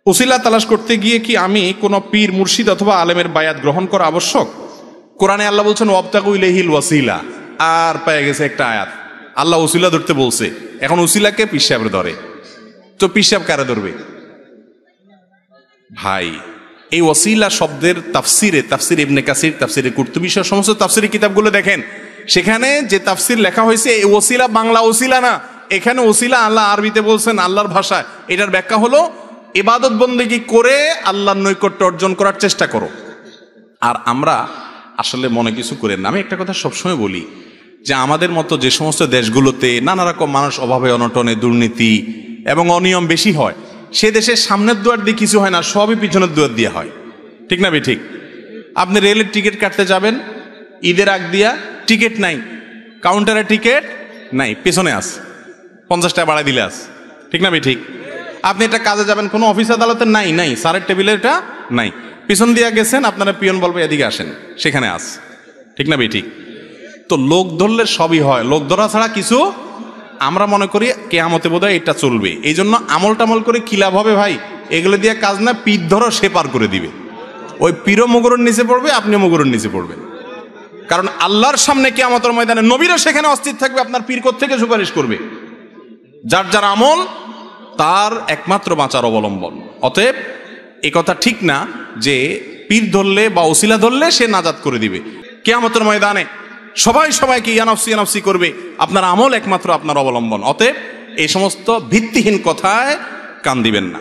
ওসিলা তালাশ করতে গিয়ে কি আমি কোনো পীর মুর্শিদ অথবা আলেমের বায়াত গ্রহণ করা আবশ্যক? কোরআনে আল্লাহ বলছেন ওয়াবতাগু ইলাইহিল ওয়াসিলা, আর পেয়ে গেছে একটা আয়াত আল্লাহ ওসিলা ধরতে বলছে। এখন ওসিলাকে পীর সাহেব ধরে, তো পীর সাহেব কারে ধরবে? ভাই, এই ওসিলা শব্দের তাফসির ইবনে কাসির, তাফসিরে কুরতুবী সহ সমস্ত তাফসিরি কিতাবগুলো দেখেন, সেখানে যে তাফসির লেখা হয়েছে এই ওসিলা বাংলা ওসিলা না, এখানে ওসিলা আল্লাহ আরবিতে বলছেন, আল্লাহর ভাষায়। এটার ব্যাখ্যা হলো ইবাদত বন্দেগী করে আল্লাহর নৈকট্য অর্জন করার চেষ্টা করো। আর আমরা আসলে মনে কিছু করেন না। আমি একটা কথা সবসময় বলি যে আমাদের মতো যে সমস্ত দেশগুলোতে নানা রকম মানুষ অভাবে অনটনে দুর্নীতি এবং অনিয়ম বেশি হয়, সে দেশের সামনের দুয়ার দিয়ে কিছু হয় না, সবই পিছনের দুয়ার দিয়ে হয়। ঠিক না ঠিক? আপনি রেলের টিকিট কাটতে যাবেন, ঈদের আগ দিয়া টিকিট নাই, কাউন্টারে টিকিট নাই, পেছনে আস 50 টাকা বাড়াই দিলে আস। ঠিক না ঠিক? আপনি এটা কাজে যাবেন, কোনো অফিস আদালতে নাই, স্যারের টেবিলে এটা নাই, পিছন দিয়ে গেছেন, আপনারা পিয়ন বলবে এদিকে আসেন, সেখানে আস। ঠিক না ঠিক? তো লোক ধরলে সবই হয়, লোক ধরা ছাড়া কিছু আমরা মনে করি কেয়ামতে বোধহয় এটা চলবে। এই জন্য আমল টামল করে কি লাভ হবে ভাই? এগুলো দিয়ে কাজ না, পীর ধরো সে পার করে দিবে। ওই পীরও মুগুরের নিচে পড়বে, আপনিও মুগুরের নিচে পড়বেন। কারণ আল্লাহর সামনে কিয়ামতের ময়দানে নবীরা সেখানে অস্থির থাকবে, আপনার পীর কোত্থেকে সুপারিশ করবে? যার যার আমল তার একমাত্র বাঁচার অবলম্বন। অতএব এ কথা ঠিক না যে পীর ধরলে বা ওসিলা ধরলে সে নাজাত করে দিবে। কিয়ামতের ময়দানে সবাইকে ইয়ানফসি করবে, আপনার আমল একমাত্র আপনার অবলম্বন। অতএব এই সমস্ত ভিত্তিহীন কথায় কান দিবেন না।